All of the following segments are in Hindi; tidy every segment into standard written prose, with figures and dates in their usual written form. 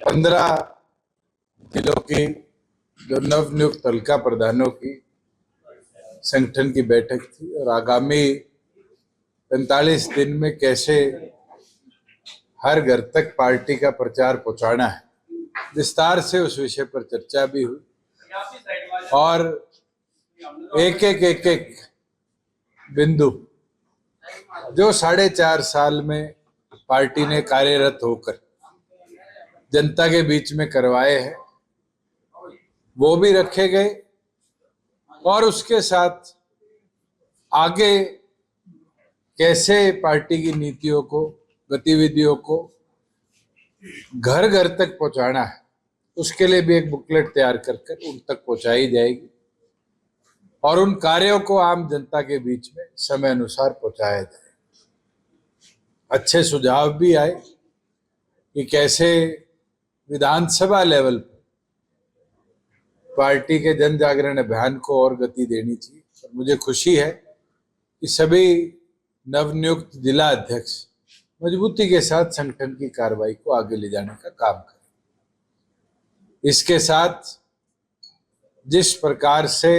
15 जिलों की जो नवनियुक्त हल्का प्रधानों की संगठन की बैठक थी और आगामी 45 दिन में कैसे हर घर तक पार्टी का प्रचार पहुंचाना है, विस्तार से उस विषय पर चर्चा भी हुई और एक बिंदु जो 4.5 साल में पार्टी ने कार्यरत होकर जनता के बीच में करवाए हैं वो भी रखे गए और उसके साथ आगे कैसे पार्टी की नीतियों को, गतिविधियों को घर घर तक पहुंचाना है, उसके लिए भी एक बुकलेट तैयार कर उन तक पहुंचाई जाएगी और उन कार्यों को आम जनता के बीच में समय अनुसार पहुंचाया जाए। अच्छे सुझाव भी आए कि कैसे विधानसभा लेवल पर पार्टी के जन जागरण अभियान को और गति देनी चाहिए। और मुझे खुशी है कि सभी नवनियुक्त जिला अध्यक्ष मजबूती के साथ संगठन की कार्रवाई को आगे ले जाने का काम करें। इसके साथ जिस प्रकार से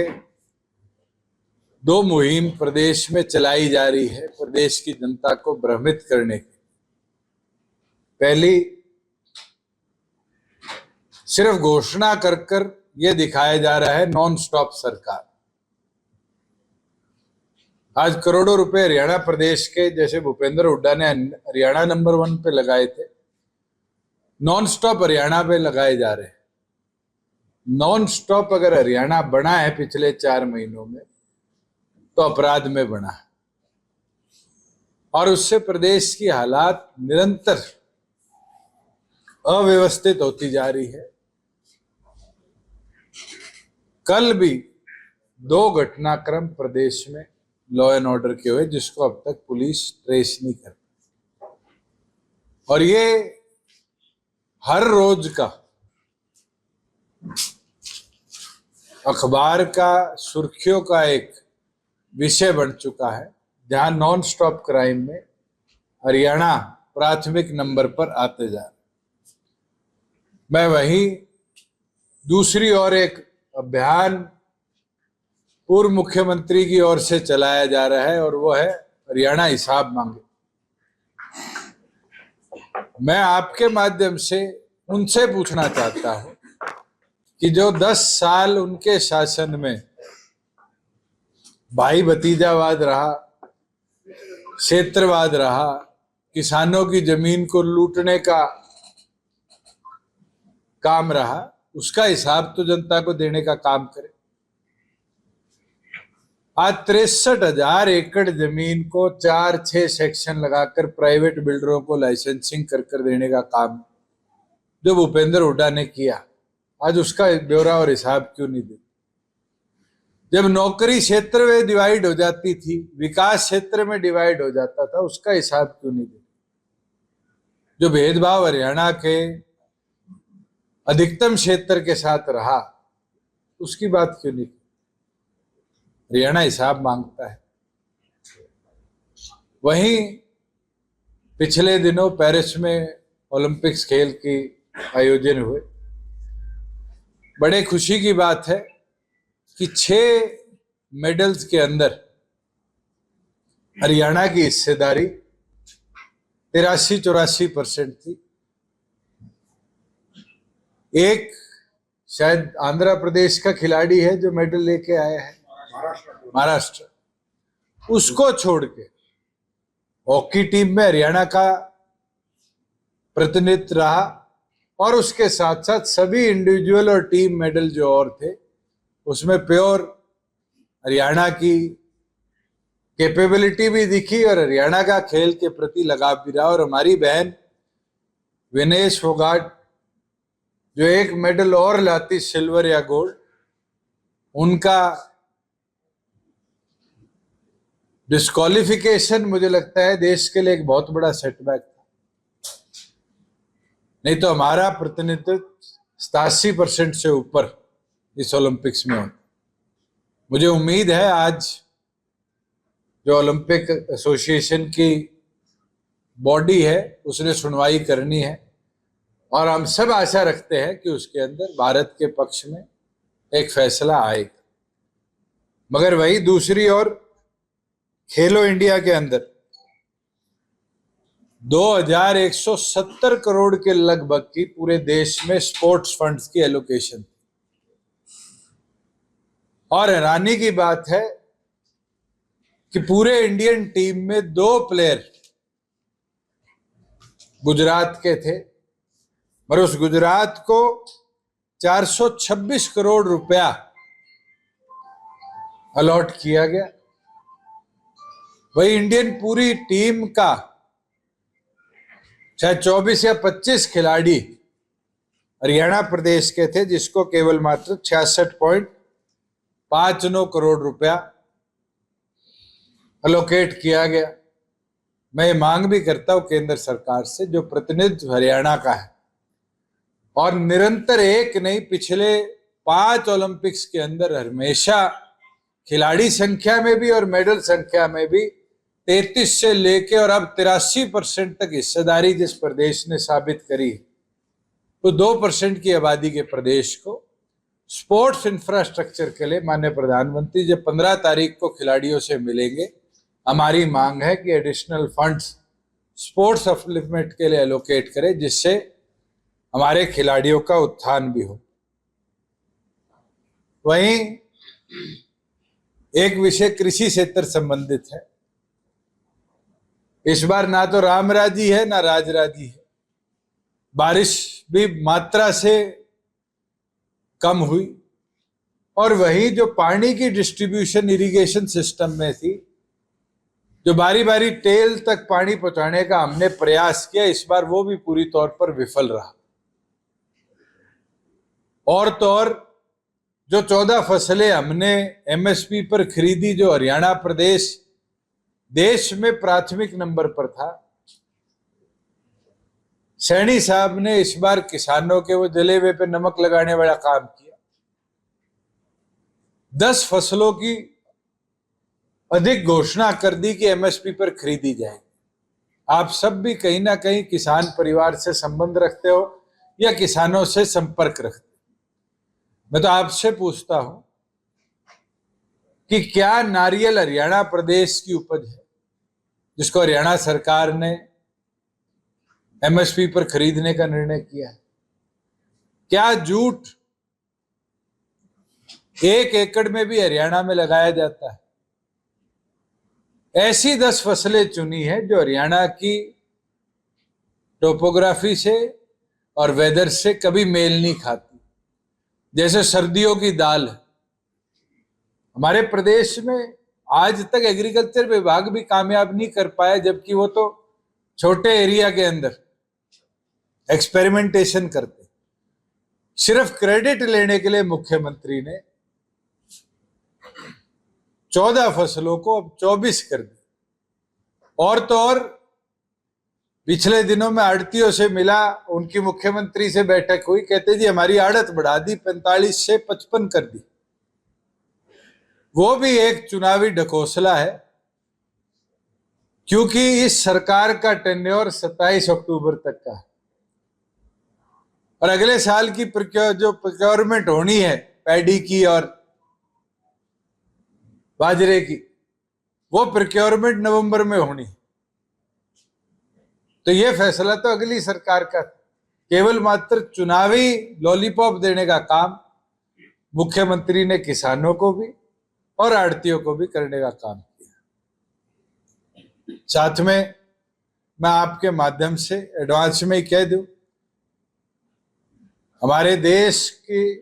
2 मुहिम प्रदेश में चलाई जा रही है प्रदेश की जनता को भ्रमित करने की, पहली सिर्फ घोषणा कर यह दिखाया जा रहा है नॉन स्टॉप सरकार। आज करोड़ों रुपए हरियाणा प्रदेश के, जैसे भूपेंद्र हुड्डा ने हरियाणा नंबर 1 पे लगाए थे, नॉन स्टॉप हरियाणा पे लगाए जा रहे हैं। नॉन स्टॉप अगर हरियाणा बना है पिछले 4 महीनों में तो अपराध में बना है और उससे प्रदेश की हालात निरंतर अव्यवस्थित होती जा रही है। कल भी 2 घटनाक्रम प्रदेश में लॉ एंड ऑर्डर के हुए जिसको अब तक पुलिस ट्रेस नहीं कर पाई और ये हर रोज का अखबार का सुर्खियों का एक विषय बन चुका है, जहां नॉन स्टॉप क्राइम में हरियाणा प्राथमिक नंबर पर आते जा रहा है। मैं वहीं दूसरी ओर एक अभियान पूर्व मुख्यमंत्री की ओर से चलाया जा रहा है और वो है हरियाणा हिसाब मांगे। मैं आपके माध्यम से उनसे पूछना चाहता हूं कि जो 10 साल उनके शासन में भाई भतीजावाद रहा, क्षेत्रवाद रहा, किसानों की जमीन को लूटने का काम रहा, उसका हिसाब तो जनता को देने का काम करे। आज 63,000 एकड़ जमीन को 4-6 सेक्शन लगाकर प्राइवेट बिल्डरों को लाइसेंसिंग कर देने का काम जो भूपेंद्र हुड्डा ने किया, आज उसका ब्यौरा और हिसाब क्यों नहीं देते? जब नौकरी क्षेत्र में डिवाइड हो जाती थी, विकास क्षेत्र में डिवाइड हो जाता था, उसका हिसाब क्यों नहीं देते? जो भेदभाव हरियाणा के अधिकतम क्षेत्र के साथ रहा, उसकी बात क्यों नहीं? हरियाणा हिसाब मांगता है। वहीं पिछले दिनों पेरिस में ओलंपिक्स खेल की आयोजन हुए। बड़े खुशी की बात है कि 6 मेडल्स के अंदर हरियाणा की हिस्सेदारी 83-84% थी। एक शायद आंध्र प्रदेश का खिलाड़ी है जो मेडल लेके आया है, महाराष्ट्र। उसको छोड़ के हॉकी टीम में हरियाणा का प्रतिनिधित्व रहा और उसके साथ साथ सभी इंडिविजुअल और टीम मेडल जो और थे उसमें प्योर हरियाणा की कैपेबिलिटी भी दिखी और हरियाणा का खेल के प्रति लगाव भी रहा। और हमारी बहन विनेश फोगाट जो एक मेडल और लाती, सिल्वर या गोल्ड, उनका डिस्क्वालिफिकेशन मुझे लगता है देश के लिए एक बहुत बड़ा सेटबैक था। नहीं तो हमारा प्रतिनिधित्व 87% से ऊपर इस ओलंपिक्स में होता। मुझे उम्मीद है आज जो ओलंपिक एसोसिएशन की बॉडी है उसने सुनवाई करनी है और हम सब आशा रखते हैं कि उसके अंदर भारत के पक्ष में एक फैसला आएगा। मगर वही दूसरी ओर खेलो इंडिया के अंदर 2170 करोड़ के लगभग की पूरे देश में स्पोर्ट्स फंड्स की एलोकेशन। और हैरानी की बात है कि पूरे इंडियन टीम में 2 प्लेयर गुजरात के थे, और उस गुजरात को 426 करोड़ रुपया अलॉट किया गया। वही इंडियन पूरी टीम का चाहे 24 या 25 खिलाड़ी हरियाणा प्रदेश के थे, जिसको केवल मात्र 66.59 करोड़ रुपया अलोकेट किया गया। मैं ये मांग भी करता हूं केंद्र सरकार से, जो प्रतिनिधित्व हरियाणा का है और निरंतर एक नहीं पिछले 5 ओलंपिक्स के अंदर हमेशा खिलाड़ी संख्या में भी और मेडल संख्या में भी 33 से लेके और अब 83% तक हिस्सेदारी जिस प्रदेश ने साबित करी, तो 2% की आबादी के प्रदेश को स्पोर्ट्स इंफ्रास्ट्रक्चर के लिए माननीय प्रधानमंत्री जब 15 तारीख को खिलाड़ियों से मिलेंगे, हमारी मांग है कि एडिशनल फंड्स स्पोर्ट्स अपलिफ्टमेंट के लिए एलोकेट करें, जिससे हमारे खिलाड़ियों का उत्थान भी हो। वहीं एक विषय कृषि क्षेत्र संबंधित है। इस बार ना तो रामराजी है ना राजराजी है। बारिश भी मात्रा से कम हुई, और वही जो पानी की डिस्ट्रीब्यूशन इरिगेशन सिस्टम में थी, जो बारी बारी टेल तक पानी पहुंचाने का हमने प्रयास किया, इस बार वो भी पूरी तौर पर विफल रहा। और तो और जो 14 फसलें हमने एमएसपी पर खरीदी, जो हरियाणा प्रदेश देश में प्राथमिक नंबर पर था, सैनी साहब ने इस बार किसानों के वो जलेबे पे नमक लगाने वाला काम किया। 10 फसलों की अधिक घोषणा कर दी कि एमएसपी पर खरीदी जाएगी। आप सब भी कहीं ना कहीं किसान परिवार से संबंध रखते हो या किसानों से संपर्क रखते हो। मैं तो आपसे पूछता हूं कि क्या नारियल हरियाणा प्रदेश की उपज है, जिसको हरियाणा सरकार ने एमएसपी पर खरीदने का निर्णय किया है? क्या जूट 1 एकड़ में भी हरियाणा में लगाया जाता है? ऐसी 10 फसलें चुनी है जो हरियाणा की टोपोग्राफी से और वेदर से कभी मेल नहीं खाती। जैसे सर्दियों की दाल है, हमारे प्रदेश में आज तक एग्रीकल्चर विभाग भी कामयाब नहीं कर पाया, जबकि वो तो छोटे एरिया के अंदर एक्सपेरिमेंटेशन करते। सिर्फ क्रेडिट लेने के लिए मुख्यमंत्री ने 14 फसलों को अब 24 कर दी। और तो और पिछले दिनों में आड़तियों से मिला, उनकी मुख्यमंत्री से बैठक हुई, कहते जी हमारी आड़त बढ़ा दी, 45 से 55 कर दी। वो भी एक चुनावी ढकोसला है, क्योंकि इस सरकार का टेन्योर 27 अक्टूबर तक का है और अगले साल की जो प्रोक्योरमेंट होनी है पैडी की और बाजरे की, वो प्रोक्योरमेंट नवंबर में होनी। तो ये फैसला तो अगली सरकार का था। केवल मात्र चुनावी लॉलीपॉप देने का काम मुख्यमंत्री ने किसानों को भी और आड़तियों को भी करने का काम किया। साथ में मैं आपके माध्यम से एडवांस में ही कह दूं, हमारे देश के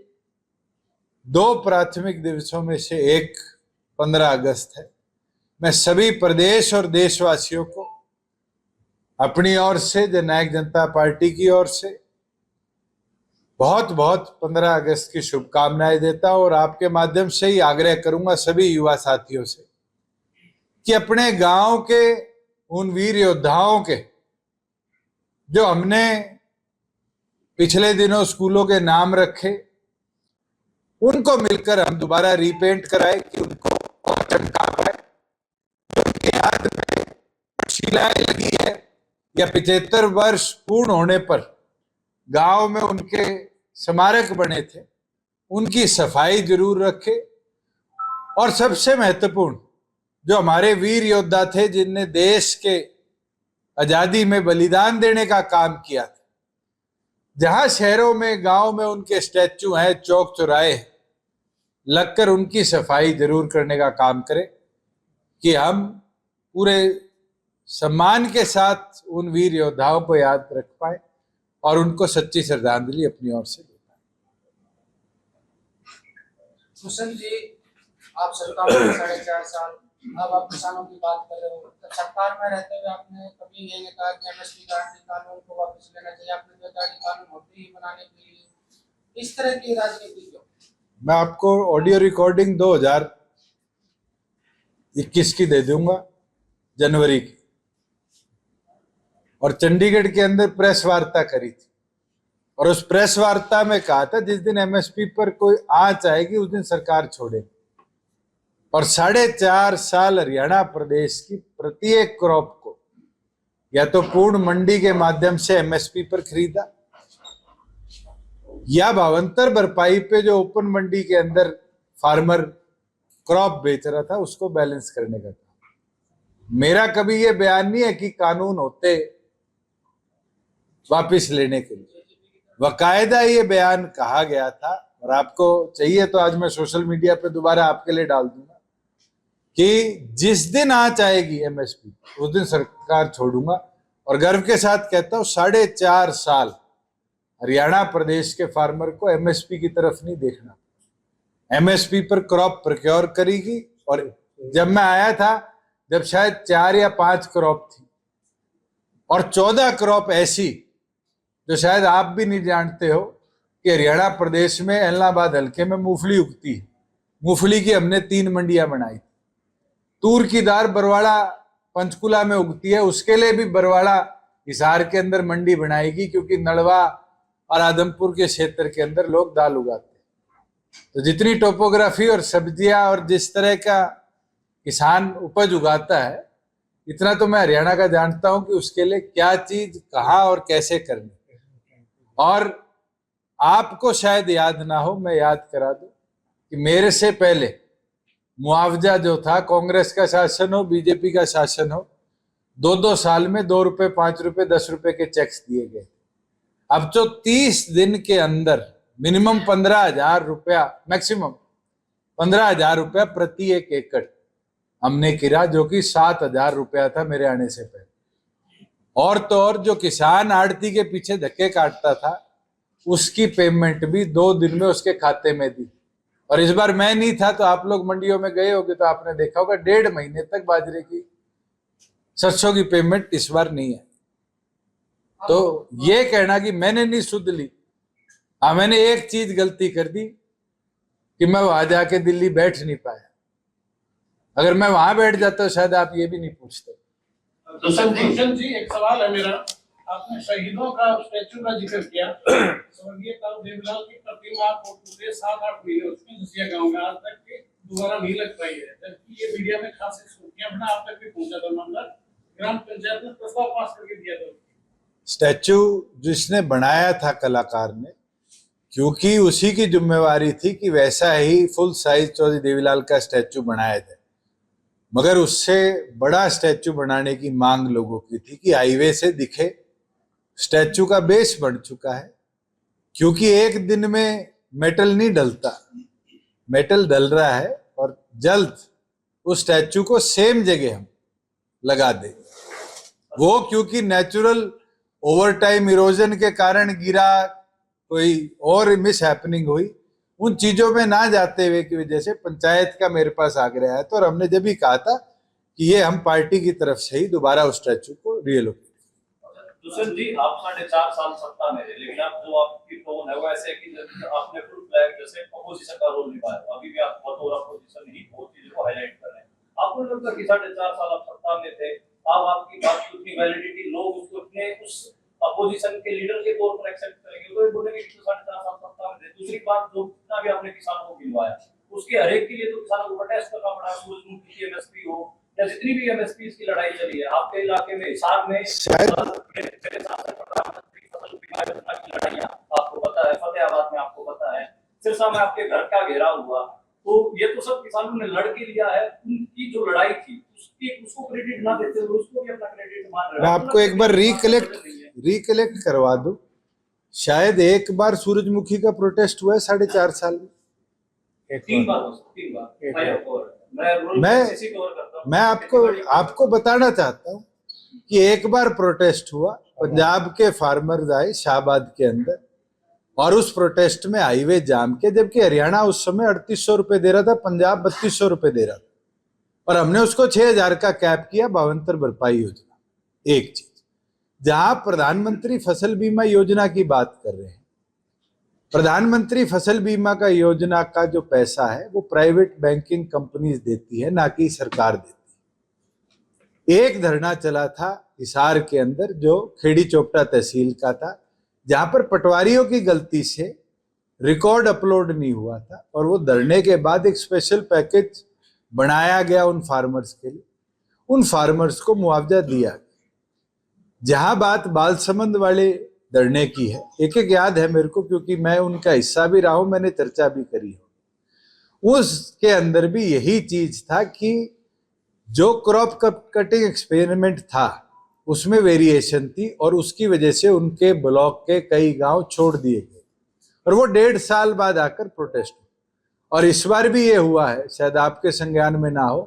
2 प्राथमिक दिवसों में से एक 15 अगस्त है। मैं सभी प्रदेश और देशवासियों को अपनी ओर से, जननायक जनता पार्टी की ओर से बहुत बहुत 15 अगस्त की शुभकामनाएं देता हूं, और आपके माध्यम से ही आग्रह करूंगा सभी युवा साथियों से कि अपने गांव के उन वीर योद्धाओं के जो हमने पिछले दिनों स्कूलों के नाम रखे, उनको मिलकर हम दोबारा रीपेंट कराए कि उनको और चमका पाए। उनके याद में शिलाएं लगी है या 75 वर्ष पूर्ण होने पर गांव में उनके स्मारक बने थे, उनकी सफाई जरूर रखे। और सबसे महत्वपूर्ण, जो हमारे वीर योद्धा थे जिनने देश के आजादी में बलिदान देने का काम किया था, जहां शहरों में गांव में उनके स्टैचू हैं, चौक चौराहे लगकर उनकी सफाई जरूर करने का काम करें, कि हम पूरे सम्मान के साथ उन वीर योद्धाओं को याद रख पाए और उनको सच्ची श्रद्धांजलि अपनी ओर से दे पाए। सुशांत जी, आप सत्ता में 4.5 साल, अब आप किसानों की बात कर रहे हो, तो सरकार में रहते हुए आपने कभी ये नहीं कहा कि एमएसपी गारंटी कानून को वापस लेना चाहिए, आपने जो गाड़ी कानून होते ही बनाने के लिए इस तरह की राजनीति क्यों? मैं आपको ऑडियो रिकॉर्डिंग 2021 की दे दूंगा, जनवरी की, और चंडीगढ़ के अंदर प्रेस वार्ता करी थी, और उस प्रेस वार्ता में कहा था जिस दिन एमएसपी पर कोई आंच आएगी उस दिन सरकार छोड़ेगी। और 4.5 साल हरियाणा प्रदेश की प्रत्येक क्रॉप को या तो पूर्ण मंडी के माध्यम से एमएसपी पर खरीदा, या भावांतर भरपाई पे जो ओपन मंडी के अंदर फार्मर क्रॉप बेच रहा था उसको बैलेंस करने का था। मेरा कभी ये बयान नहीं है कि कानून होते वापस लेने के लिए, बाकायदा ये बयान कहा गया था। और आपको चाहिए तो आज मैं सोशल मीडिया पे दोबारा आपके लिए डाल दूंगा कि जिस दिन आंच आएगी एमएसपी उस दिन सरकार छोड़ूंगा। और गर्व के साथ कहता हूं 4.5 साल हरियाणा प्रदेश के फार्मर को एमएसपी की तरफ नहीं देखना, एमएसपी पर क्रॉप प्रोक्योर करेगी। और जब मैं आया था जब शायद 4 या 5 क्रॉप थी, और 14 क्रॉप ऐसी जो शायद आप भी नहीं जानते हो कि हरियाणा प्रदेश में इलाहाबाद हल्के में मूंगफली उगती है। मूंगफली की हमने 3 मंडियां बनाई। तूर की दाल बरवाड़ा पंचकुला में उगती है, उसके लिए भी बरवाड़ा हिसार के अंदर मंडी बनाएगी, क्योंकि नड़वा और आदमपुर के क्षेत्र के अंदर लोग दाल उगाते हैं। तो जितनी टोपोग्राफी और सब्जियां और जिस तरह का किसान उपज उगाता है, इतना तो मैं हरियाणा का जानता हूं कि उसके लिए क्या चीज कहाँ और कैसे करनी। और आपको शायद याद ना हो, मैं याद करा दूं कि मेरे से पहले मुआवजा जो था, कांग्रेस का शासन हो बीजेपी का शासन हो, 2-2 साल में 2 रुपए 5 रुपए 10 रुपए के चेक्स दिए गए। अब जो 30 दिन के अंदर मिनिमम 15,000 रुपया, मैक्सिमम 15,000 रुपया प्रति 1 एकड़ हमने किया, जो कि 7,000 रुपया था मेरे आने से पहले। और तो और जो किसान आड़ती के पीछे धक्के काटता था उसकी पेमेंट भी 2 दिन में उसके खाते में दी। और इस बार मैं नहीं था तो आप लोग मंडियों में गए होगे तो आपने देखा होगा 1.5 महीने तक बाजरे की, सरसों की पेमेंट इस बार नहीं है। तो ये कहना कि मैंने नहीं सुध ली, हाँ मैंने एक चीज गलती कर दी कि मैं वहां जाके दिल्ली बैठ नहीं पाया। अगर मैं वहां बैठ जाता तो शायद आप ये भी नहीं पूछते। दुष्यंत जी, एक सवाल है मेरा। आपने शहीदों का स्टैचू का जिक्र किया, स्वर्गीय कालू देवीलाल की प्रतिमा को पूरे 7-8 महीने उसमें घुसिया गांव में, आज तक के दोबारा नहीं लग पाई है, जबकि ये मीडिया में खास सुर्खियां बना, आप तक भी पहुंचा था मामला। ग्राम पंचायत ने प्रस्ताव पास करके दिया था। स्टैचू जिसने बनाया था कलाकार ने, क्योंकि उसी की जिम्मेवारी थी कि वैसा ही फुल साइज चौधरी देवीलाल का स्टैचू बनाया जाए, मगर उससे बड़ा स्टैचू बनाने की मांग लोगों की थी कि हाईवे से दिखे। स्टैचू का बेस बन चुका है, क्योंकि एक दिन में मेटल नहीं डलता, मेटल डल रहा है, और जल्द उस स्टैचू को सेम जगह हम लगा देंगे। वो क्योंकि नेचुरल ओवर टाइम इरोजन के कारण गिरा, कोई और मिस हैपनिंग हुई, उन चीजों में ना जाते हुए की वजह से पंचायत का मेरे पास आग्रह आया था, और हमने जब भी कहा था कि ये हम पार्टी की तरफ से ही दोबारा उस स्टैचू को रिलोकेट। दुष्यंत जी, आप 4.5 साल सत्ता में थे, लेकिन आप जो आपकी टोन है वो ऐसे कि आपने फुल फ्लैग जैसे अपोजिशन का रोल निभाया, अभी भी आप बतौर अपोजिशन ही बहुत चीजों को हाईलाइट कर रहे हैं। आपको लगता है कि 4.5 साल आप सत्ता में थे, अब आपकी बात की उतनी वैलिडिटी, लोग उसको अपने उस अपोजिशन के लीडर के तौर पर एक्सेप्ट करेंगे, तो बोलेंगे कि 4.5 साल सत्ता में थे। दूसरी बात, जो जितना भी आपने किसानों को गिनवाया उसके हर एक के लिए तो किसानों को प्रोटेस्ट करना पड़ा, सूरजमुखी की एमएसपी हो या जितनी भी एमएसपी की लड़ाई चली है आपके इलाके में, हिसार में की लड़ाइयाँ आपको पता है, फतेहाबाद में आपको पता है, सिरसा में आपके घर का घेराव हुआ, तो ये तो सब किसानों ने लड़ के लिया है। उनकी जो लड़ाई थी उसको क्रेडिट ना देते हुए उसको भी अपना क्रेडिट मान रहे हैं। मैं आपको एक बार रिकलेक्ट करवा दूं, शायद एक बार सूरजमुखी का प्रोटेस्ट हुआ है 4.5 साल में। 3 बार मैं आपको बताना चाहता हूँ कि एक बार प्रोटेस्ट हुआ, पंजाब के फार्मर्स आए शाहबाद के अंदर, और उस प्रोटेस्ट में हाईवे जाम के, जबकि हरियाणा उस समय 3800 रुपए दे रहा था, पंजाब 3200 रुपए दे रहा था, और हमने उसको 6000 का कैप किया, 72 भरपाई योजना। एक चीज, जहां प्रधानमंत्री फसल बीमा योजना की बात कर रहे हैं, प्रधानमंत्री फसल बीमा का योजना का जो पैसा है वो प्राइवेट बैंकिंग कंपनीज देती है, ना कि सरकार देती है। एक धरना चला था हिसार के अंदर जो खेड़ी चोपटा तहसील का था, जहां पर पटवारियों की गलती से रिकॉर्ड अपलोड नहीं हुआ था, और वो धरने के बाद एक स्पेशल पैकेज बनाया गया उन फार्मर्स के लिए, उन फार्मर्स को मुआवजा दिया। जहां बात बालसमंद वाले धरने की है, एक एक याद है मेरे को, क्योंकि मैं उनका हिस्सा भी रहा हूं, मैंने चर्चा भी करी हो। उसके अंदर भी यही चीज था कि जो क्रॉप कटिंग एक्सपेरिमेंट था उसमें वेरिएशन थी, और उसकी वजह से उनके ब्लॉक के कई गांव छोड़ दिए गए, और वो 1.5 साल बाद आकर प्रोटेस्ट हुआ। और इस बार भी ये हुआ है, शायद आपके संज्ञान में ना हो,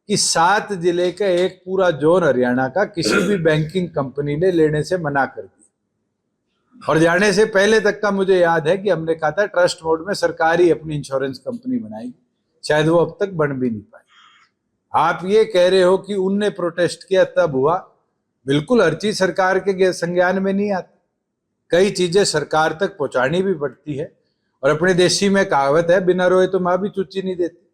कि 7 जिले का एक पूरा जोन हरियाणा का किसी भी बैंकिंग कंपनी ने लेने से मना कर दिया। और जाने से पहले तक का मुझे याद है कि हमने कहा था ट्रस्ट मोड में सरकार ही अपनी इंश्योरेंस कंपनी बनाएगी, शायद वो अब तक बन भी नहीं पाई। आप ये कह रहे हो कि उनने प्रोटेस्ट किया तब हुआ, बिल्कुल हर चीज सरकार के संज्ञान में नहीं आती, कई चीजें सरकार तक पहुंचानी भी पड़ती है, और अपने देशी में कहावत है, बिना रोए तो माँ भी चुच्ची नहीं देती।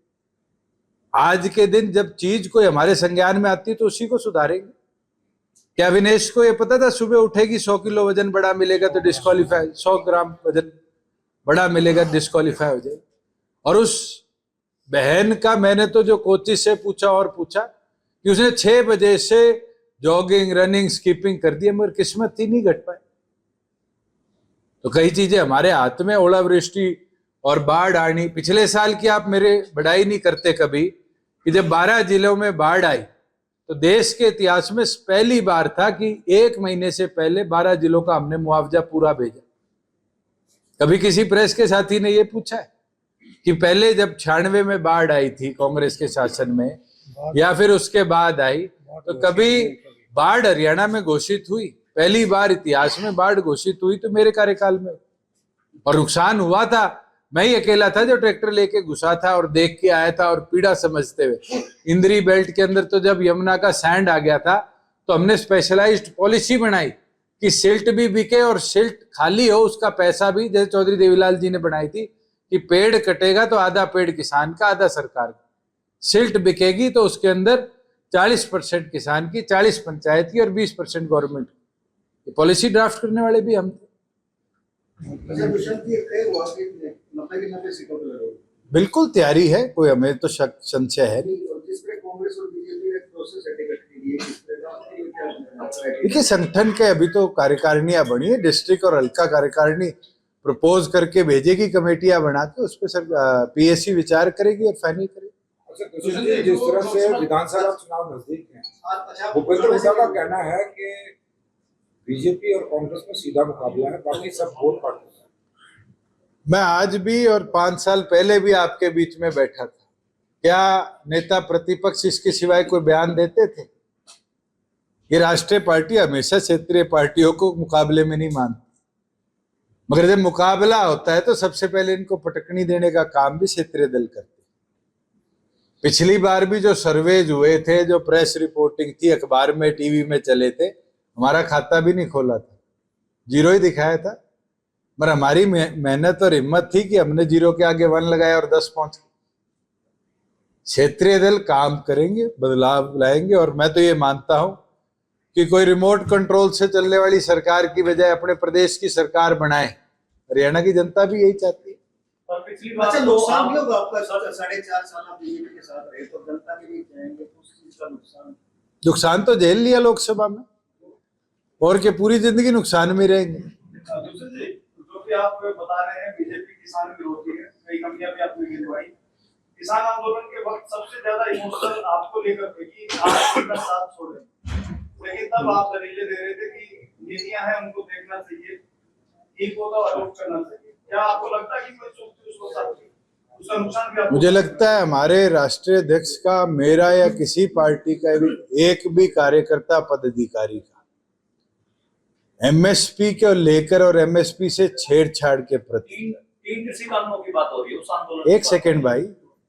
आज के दिन जब चीज कोई हमारे संज्ञान में आती है तो उसी को सुधारेंगे। क्या विनेश को ये पता था सुबह उठेगी 100 किलो वजन बड़ा मिलेगा तो डिस्क्वालीफाई, 100 ग्राम वजन बड़ा मिलेगा डिस्क्वालीफाई हो जाए। और उस बहन का मैंने तो जो कोचिज से पूछा और पूछा कि उसने 6 बजे से जॉगिंग, रनिंग, स्कीपिंग कर दी, मगर किस्मत ही नहीं घट पाए। तो कई चीजें हमारे हाथ में, ओलावृष्टि और बाढ़ आनी, पिछले साल की आप मेरे बढ़ाई नहीं करते कभी, कि जब 12 जिलों में बाढ़ आई तो देश के इतिहास में पहली बार था कि 1 महीने से पहले 12 जिलों का हमने मुआवजा पूरा भेजा। कभी किसी प्रेस के साथी ने यह पूछा है कि पहले जब 96 में बाढ़ आई थी कांग्रेस के शासन में, या फिर उसके बाद आई, तो कभी बाढ़ हरियाणा में घोषित हुई? पहली बार इतिहास में बाढ़ घोषित हुई तो मेरे कार्यकाल में, और नुकसान हुआ था। मैं ही अकेला था जो ट्रैक्टर लेके घुसा था और देख के आया था, और पीड़ा समझते हुए। इंद्री बेल्ट के अंदर तो जब यमुना का सैंड आ गया था तो हमने स्पेशलाइज्ड पॉलिसी बनाई कि सिल्ट भी बिके और सिल्ट खाली हो उसका पैसा भी, जैसे चौधरी देवीलाल जी ने बनाई थी कि पेड़ कटेगा तो आधा पेड़ किसान का, आधा सरकार का। सिल्ट बिकेगी तो उसके अंदर 40% किसान की, 40 पंचायत की और 20% गवर्नमेंट की। पॉलिसी ड्राफ्ट करने वाले भी हम थे। बिल्कुल तैयारी है, कोई हमें तो शक संशय है। देखिए, संगठन के अभी तो कार्यकारिणियां बनी है, डिस्ट्रिक्ट और हल्का कार्यकारिणी प्रपोज करके भेजेगी, कमेटियां बना के, उस पर सर पीएससी विचार करेगी और फाइनल करेगी। अच्छा, जिस तरह से विधानसभा चुनाव नजदीक है, भूपेंद्र हुड्डा का कहना है कि बीजेपी और कांग्रेस में सीधा मुकाबला है, बाकी सब वोट पार्टी। मैं आज भी और 5 साल पहले भी आपके बीच में बैठा था, क्या नेता प्रतिपक्ष इसके सिवाय कोई बयान देते थे? ये राष्ट्रीय पार्टी हमेशा क्षेत्रीय पार्टियों को मुकाबले में नहीं मानती, मगर जब मुकाबला होता है तो सबसे पहले इनको पटकनी देने का काम भी क्षेत्रीय दल करते। पिछली बार भी जो सर्वेज हुए थे, जो प्रेस रिपोर्टिंग थी, अखबार में, टीवी में चले थे, हमारा खाता भी नहीं खोला था, 0 ही दिखाया था। मगर हमारी मेहनत और हिम्मत थी कि हमने 0 के आगे 1 लगाया और 10 पहुंच गए। क्षेत्रीय दल काम करेंगे, बदलाव लाएंगे, और मैं तो ये मानता हूं कि कोई रिमोट कंट्रोल से चलने वाली सरकार की बजाय अपने प्रदेश की सरकार बनाए। हरियाणा की जनता भी यही चाहती है। अच्छा, नुकसान भी होगा आपका? 4.5 साल आप बीजेपी के साथ रहे तो जनता के लिए जाएंगे तो उस चीज का नुकसान तो झेल लिया लोकसभा में, और के पूरी जिंदगी नुकसान में रहेंगे। बता रहे हैं बीजेपी किसान विरोधी है, कई कमियां भी आपने गिनवाई। किसान आंदोलन के वक्त सबसे ज्यादा इमोशनल आपको लेकर थे कि आप उनका साथ छोड़े, लेकिन तब आप दलीलें दे रहे थे कि नीतियां हैं उनको देखना चाहिए, एक को तो आरोप करना चाहिए। क्या आपको लगता है कि कोई चूक थी उसको साथ की? उसका नुकसान भी आपको? मुझे लगता है हमारे राष्ट्रीय अध्यक्ष का, मेरा या किसी पार्टी का भी एक भी कार्यकर्ता पदाधिकारी का एमएसपी को लेकर और एमएसपी से छेड़छाड़ के प्रति। तीन कृषि कानूनों की बात हो रही है उस आंदोलन। एक सेकंड भाई,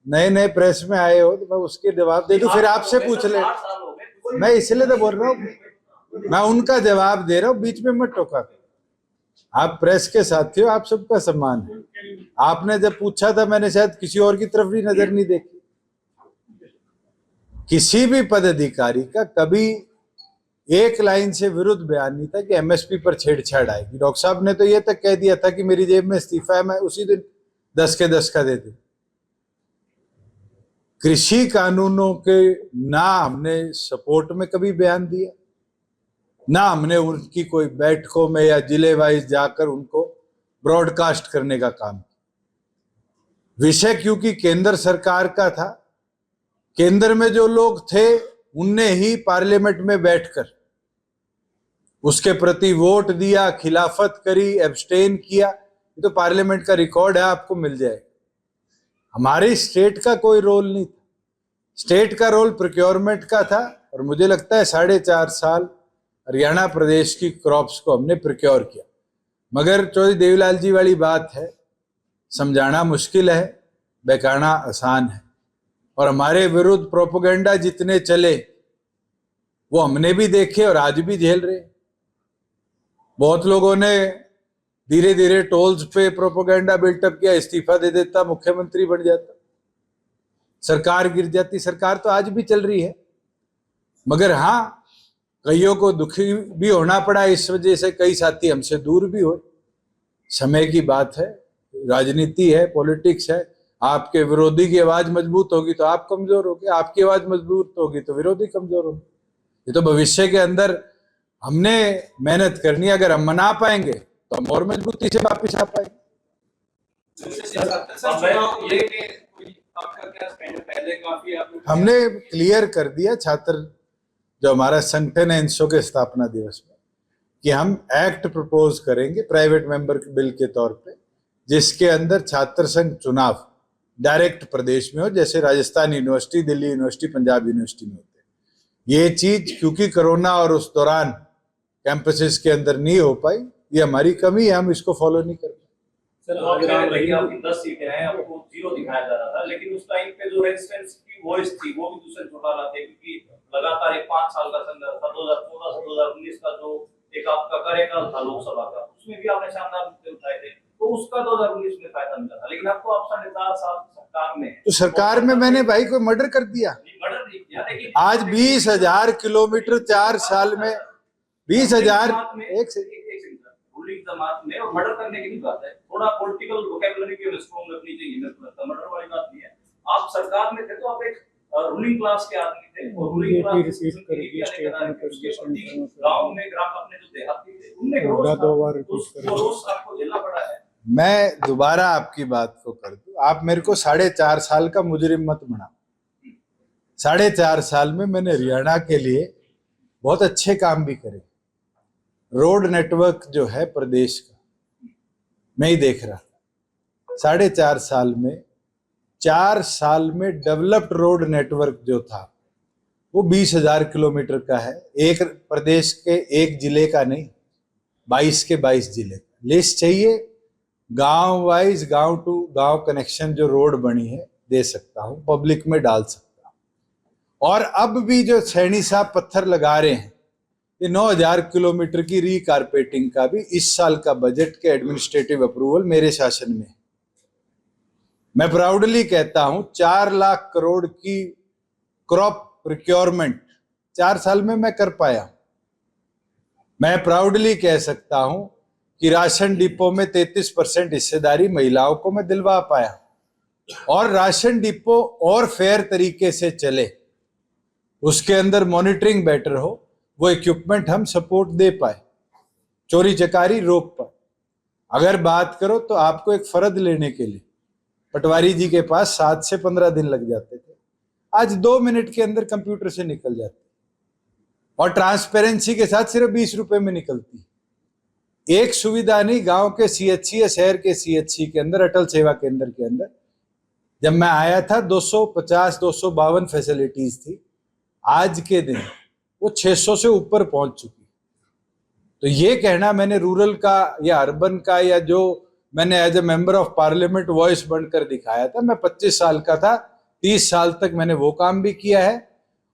नए नए प्रेस में आए हो तो मैं उसके जवाब दे दूं, फिर आपसे पूछ ले। मैं इसलिए तो बोल रहा हूँ, मैं उनका जवाब दे रहा हूँ, बीच में मत टोका। आप प्रेस के साथी हो, आप सबका सम्मान है। आपने जब पूछा था मैंने शायद किसी और की तरफ भी नजर नहीं देखी। किसी भी पदाधिकारी का कभी एक लाइन से विरुद्ध बयान नहीं था कि एमएसपी पर छेड़छाड़ आएगी। डॉक्टर साहब ने तो ये तक कह दिया था कि मेरी जेब में इस्तीफा है, मैं उसी दिन 10 के 10 का दे दूं। कृषि कानूनों के ना हमने सपोर्ट में कभी बयान दिया, ना हमने उनकी कोई बैठकों में या जिले वाइज जाकर उनको ब्रॉडकास्ट करने का काम किया। विषय क्योंकि केंद्र सरकार का था, केंद्र में जो लोग थे उनने ही पार्लियामेंट में बैठकर उसके प्रति वोट दिया, खिलाफत करी, एब्सटेन किया। ये तो पार्लियामेंट का रिकॉर्ड है, आपको मिल जाएगा। हमारी स्टेट का कोई रोल नहीं था। स्टेट का रोल प्रोक्योरमेंट का था, और मुझे लगता है 4.5 साल हरियाणा प्रदेश की क्रॉप्स को हमने प्रोक्योर किया। मगर चौधरी देवीलाल जी वाली बात है, समझाना मुश्किल है, बहकाना आसान है। और हमारे विरुद्ध प्रोपेगेंडा जितने चले वो हमने भी देखे और आज भी झेल रहे। बहुत लोगों ने धीरे धीरे टोल्स पे प्रोपेगेंडा बिल्टअप किया, इस्तीफा दे देता, मुख्यमंत्री बन जाता, सरकार गिर जाती। सरकार तो आज भी चल रही है, मगर हाँ, कईयों को दुखी भी होना पड़ा इस वजह से, कई साथी हमसे दूर भी हुए। समय की बात है, राजनीति है, पॉलिटिक्स है। आपके विरोधी की आवाज मजबूत होगी तो आप कमजोर होगे, आपकी आवाज मजबूत होगी तो विरोधी कमजोर होंगे। ये तो भविष्य के अंदर हमने मेहनत करनी है। अगर हम मना पाएंगे तो हम और मजबूती से वापिस आ पाएंगे। हमने क्लियर कर दिया छात्र, जो हमारा संगठन है इंसो के स्थापना दिवस में, कि हम एक्ट प्रपोज करेंगे प्राइवेट मेंबर बिल के तौर पे, जिसके अंदर छात्र संघ चुनाव डायरेक्ट प्रदेश में हो, जैसे Rajasthan university, Delhi university, Punjab university में होते हैं। ये चीज क्योंकि कोरोना और उस दौरान कैंपसेस के अंदर नहीं हो पाई, ये हमारी कमी है, हम इसको फॉलो नहीं कर पाए। सर, आपकी 10 सीटें हैं, आपको 0 दिखाया जा रहा था, लेकिन उस टाइम पे जो रेजिस्टेंस की वॉइस थी वो भी दूसरे छुपा रहा था, क्योंकि लगातार एक 5 साल का संघर्ष था। 2014 से 2019 का जो एक आपका कार्यकाल था लोकसभा का, उसमें भी आपने शानदार मुद्दे उठाए थे, तो उसका 2019 में फायदा मिला था। लेकिन आपको आप 4.5 साल सरकार में, तो सरकार में मैंने भाई कोई मर्डर कर दिया? मर्डर नहीं किया, लेकिन आज 20,000 किलोमीटर 4 साल में 20,000 एक से रूलिंग जमात में, और मर्डर करने की नहीं बात है, थोड़ा पॉलिटिकल वोकैबुलरी की स्ट्रॉन्ग रखनी चाहिए। मेरे को लगता है मर्डर वाली बात नहीं है। आप सरकार में थे तो आप एक रूलिंग क्लास के आदमी थे, और रूलिंग क्लास गांव में ग्राम अपने जो देहाती थे उनने रोज आपको झेलना पड़ा है। मैं दोबारा आपकी बात को कर दूं, आप मेरे को 4.5 साल का मुजरिम मत बनाओ। 4.5 साल में मैंने हरियाणा के लिए बहुत अच्छे काम भी करे। रोड नेटवर्क जो है प्रदेश का, मैं ही देख रहा था। 4.5 साल में 4 साल में डेवलप्ड रोड नेटवर्क जो था वो 20,000 किलोमीटर का है। एक प्रदेश के एक जिले का नहीं, 22 के 22 जिले का लिस्ट चाहिए। गांव वाइज, गांव टू गांव कनेक्शन जो रोड बनी है दे सकता हूं, पब्लिक में डाल सकता हूं। और अब भी जो सैनी साहब पत्थर लगा रहे हैं, ये 9,000 किलोमीटर की रीकारपेटिंग का भी इस साल का बजट के एडमिनिस्ट्रेटिव अप्रूवल मेरे शासन में। मैं प्राउडली कहता हूं 4 लाख करोड़ की क्रॉप प्रोक्योरमेंट 4 साल में मैं कर पाया। मैं प्राउडली कह सकता हूं कि राशन डिपो में 33% हिस्सेदारी महिलाओं को मैं दिलवा पाया, और राशन डिपो और फेयर तरीके से चले, उसके अंदर मॉनिटरिंग बेटर हो, वो इक्विपमेंट हम सपोर्ट दे पाए, चोरी चकारी रोक पाए। अगर बात करो तो आपको एक फर्द लेने के लिए पटवारी जी के पास 7 से 15 दिन लग जाते थे, आज 2 मिनट के अंदर कंप्यूटर से निकल जाती और ट्रांसपेरेंसी के साथ सिर्फ 20 रुपए में निकलती। एक सुविधा नहीं, गांव के सीएचसी या शहर के सीएचसी के अंदर, अटल सेवा केंद्र के अंदर जब मैं आया था 250-252 फैसिलिटीज थी, आज के दिन वो 600 से ऊपर पहुंच चुकी। तो ये कहना मैंने रूरल का या अर्बन का, या जो मैंने as a member of parliament voice बनकर दिखाया था, मैं 25 साल का था, 30 साल तक मैंने वो काम भी किया है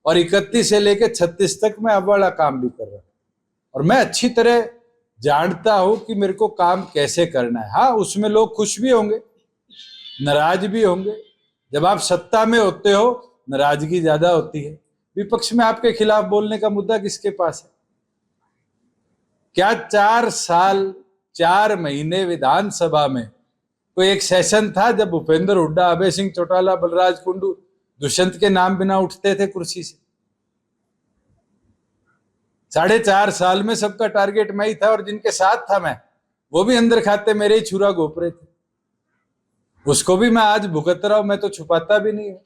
और 31 से लेकर 36 तक मैं अब वाला काम भी कर रहा हूं। और मैं अच्छी तरह जानता हूं कि मेरे को काम कैसे करना है। हाँ, उसमें लोग खुश भी होंगे, नाराज भी होंगे। जब आप सत्ता में होते हो नाराजगी ज्यादा होती है। विपक्ष में आपके खिलाफ बोलने का मुद्दा किसके पास है? क्या 4 साल 4 महीने विधानसभा में कोई एक सेशन था जब भूपेंद्र हुड्डा, अभय सिंह चौटाला, बलराज कुंडू, दुष्यंत के नाम बिना उठते थे कुर्सी से? 4.5 साल में सबका टारगेट मैं ही था और जिनके साथ था मैं, वो भी अंदर खाते मेरे ही छुरा घोप रहे थे। उसको भी मैं आज भुगत रहा हूं, मैं तो छुपाता भी नहीं हूं।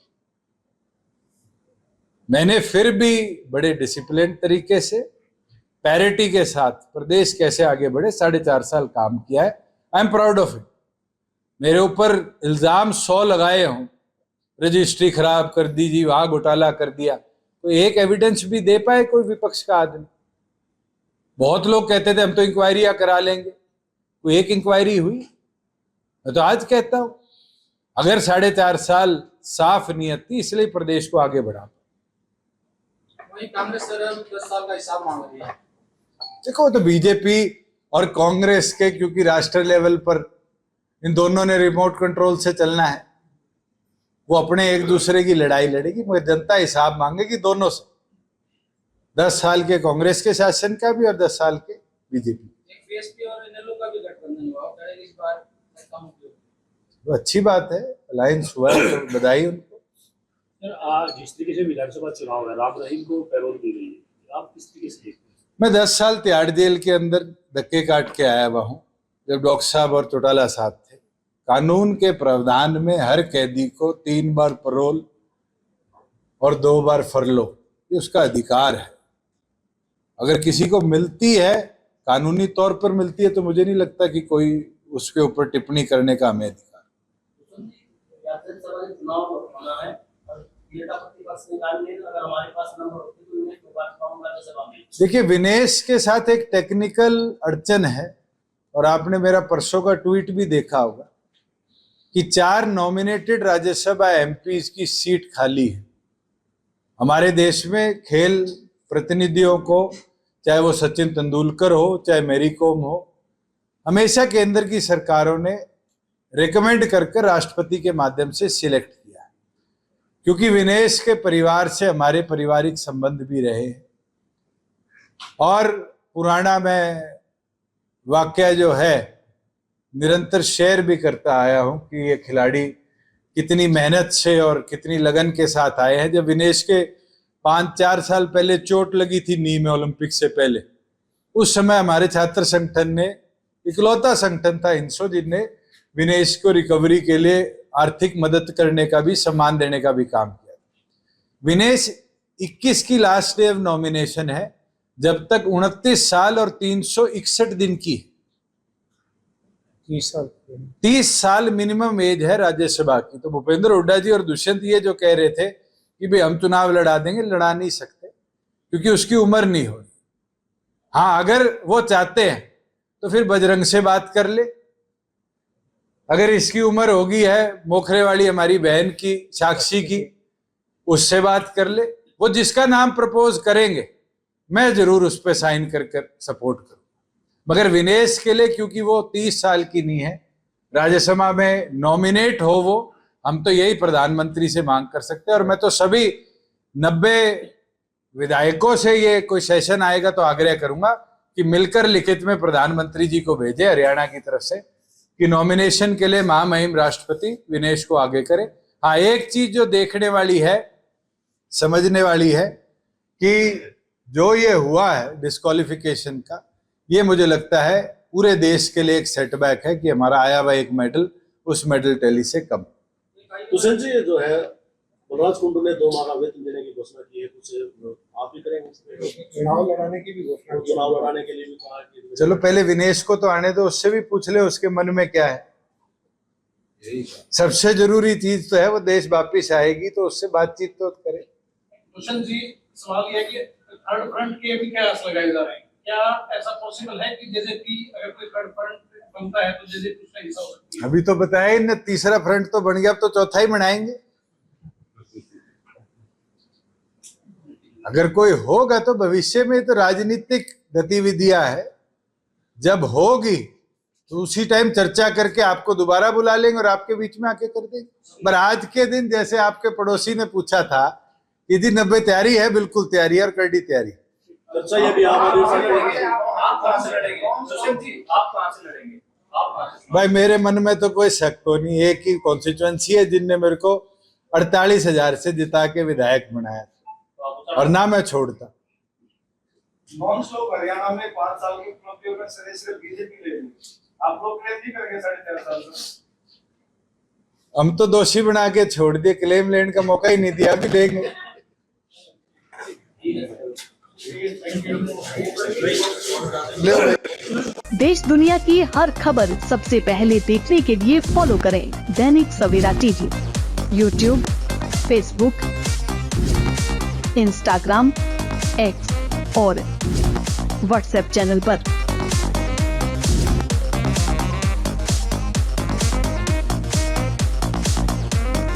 मैंने फिर भी बड़े डिसिप्लिन तरीके से, पैरिटी के साथ प्रदेश कैसे आगे बढ़े 4.5 साल काम किया है। I am proud of it. मेरे ऊपर इल्जाम 100 लगाए हों, रजिस्ट्री खराब कर दी जी, वहां घोटाला कर दिया, तो एक एविडेंस भी दे पाए कोई विपक्ष का आदमी? बहुत लोग कहते थे हम तो इंक्वायरियां करा लेंगे, कोई एक इंक्वायरी हुई? मैं तो आज कहता हूं अगर 4.5 साल साफ नियत थी, इसलिए प्रदेश को आगे बढ़ा। वही कांग्रेस सर 10 साल का हिसाब मांग रही है। देखो, तो बीजेपी और कांग्रेस के, क्योंकि राष्ट्रीय लेवल पर इन दोनों ने रिमोट कंट्रोल से चलना है, वो अपने एक दूसरे की लड़ाई लड़ेगी, मगर जनता हिसाब मांगेगी दोनों से, 10 साल के कांग्रेस के शासन का भी और 10 साल के बीजेपी। एक बीएसपी और इनेलो का भी गठबंधन हुआ, इस बार कम उपयोग। तो अच्छी बात है, अलायंस हुआ है तो बधाई उनको। सर, आज जिस तरीके से विधानसभा चुनाव है, राम रहीम को पैरोल दी गई है, आप किस तरीके से देखते हैं? मैं 10 साल तिहाड़ जेल के अंदर धक्के काट के आया हुआ हूँ, जब डॉक्टर साहब और चौटाला साहब थे। कानून के प्रावधान में हर कैदी को 3 बार पैरोल और 2 बार फरलो, ये उसका अधिकार है। अगर किसी को मिलती है, कानूनी तौर पर मिलती है, तो मुझे नहीं लगता कि कोई उसके ऊपर टिप्पणी करने का हमें अधिकार। चुनाव होना है और अगर हमारे पास नंबर होते तो देखिए, विनेश के साथ एक टेक्निकल अड़चन है, और आपने मेरा परसों का ट्वीट भी देखा होगा कि 4 नॉमिनेटेड राज्यसभा एमपीज की सीट खाली है। हमारे देश में खेल प्रतिनिधियों को, चाहे वो सचिन तेंदुलकर हो, चाहे मैरी कॉम हो, हमेशा केंद्र की सरकारों ने रिकमेंड करके राष्ट्रपति के माध्यम से सिलेक्ट किया है। क्योंकि विनेश के परिवार से हमारे पारिवारिक संबंध भी रहे हैं, और पुराना मैं वाकया जो है निरंतर शेयर भी करता आया हूं कि ये खिलाड़ी कितनी मेहनत से और कितनी लगन के साथ आए हैं। जब विनेश के 5-4 साल पहले चोट लगी थी नी में, ओलंपिक से पहले, उस समय हमारे छात्र संगठन ने, इकलौता संगठन था इंसो, जिनने विनेश को रिकवरी के लिए आर्थिक मदद करने का भी, सम्मान देने का भी काम किया। विनेश 21 की लास्ट डे ऑफ नॉमिनेशन है, जब तक 29 साल और 361 दिन की, 30 साल मिनिमम एज है राज्यसभा की। तो भूपेंद्र हुड्डा जी और दुष्यंत ये जो कह रहे थे कि भाई हम चुनाव लड़ा देंगे, लड़ा नहीं सकते, क्योंकि उसकी उम्र नहीं हो रही। हाँ, अगर वो चाहते हैं तो फिर बजरंग से बात कर ले। अगर इसकी उम्र होगी है, मोखरे वाली हमारी बहन की, साक्षी की, उससे बात कर ले। वो जिसका नाम प्रपोज करेंगे मैं जरूर उस पर साइन कर सपोर्ट करूं। मगर विनेश के लिए, क्योंकि वो 30 साल की नहीं है, राज्यसभा में नॉमिनेट हो वो, हम तो यही प्रधानमंत्री से मांग कर सकते हैं। और मैं तो सभी 90 विधायकों से ये कोई सेशन आएगा तो आग्रह करूंगा कि मिलकर लिखित में प्रधानमंत्री जी को भेजे हरियाणा की तरफ से कि नॉमिनेशन के लिए महामहिम राष्ट्रपति विनेश को आगे करे। हाँ, एक चीज जो देखने वाली है, समझने वाली है, कि जो ये हुआ है डिस्क्वालिफिकेशन का, ये मुझे लगता है पूरे देश के लिए एक सेटबैक है कि हमारा आया हुआ एक मेडल उस मेडल टैली से कम। तुषार जी जो है बलराज कुंडू ने 2 माह का वेतन देने की घोषणा की है, कुछ आप भी करेंगे इस पे? चुनाव लड़ाने की भी घोषणा की। चुनाव लड़ाने के लिए भी कहा कि चलो पहले विनेश को तो आने दो, उससे भी पूछ ले उसके मन में क्या है। सबसे जरूरी चीज तो है वो देश वापिस आएगी तो उससे बातचीत तो करे। दुष्यंत जी, सवाल यह है कि थर्ड फ्रंट के भी कयास लगाए जा रहे हैं, क्या ऐसा पॉसिबल है कि जैसे कि अगर कोई थर्ड फ्रंट बनता है तो जैसे उसका हिस्सा हो सकती है? अभी तो बताया ही ना, तीसरा फ्रंट तो बन गया, अब तो चौथा ही बनाएंगे। अगर कोई होगा तो भविष्य में तो राजनीतिक गतिविधियां है, जब होगी तो उसी टाइम चर्चा करके आपको दोबारा बुला लेंगे और आपके बीच में आके कर देंगे। पर आज के दिन जैसे आपके पड़ोसी ने पूछा था कि जी 90 तैयारी है, बिल्कुल तैयारी है और करडी तैयारी। चर्चा ये भी आम आदमी से करेंगे। आप कहां से लड़ेंगे दुष्यंत जी, आप कहां से लड़ेंगे? आप कहां से? भाई मेरे मन में तो कोई शक तो नहीं, एक ही कॉन्स्टिट्यूएंसी है जिनने मेरे को 48,000 से जिता के विधायक बनाया और ना मैं छोड़ता। नॉन लोग हरियाणा में 5 साल की उपलब्धियों में सिर्फ बीजेपी ले रही है, आप लोग क्लेम नहीं करेंगे 3.5 साल से? हम तो दोषी बना के छोड़ दिए, क्लेम लेने का मौका ही नहीं दिया, अभी देंगे। देश दुनिया की हर खबर सबसे पहले देखने के लिए फॉलो करें Dainik Savera TV, YouTube, Facebook, Instagram, X और व्हाट्सएप चैनल पर।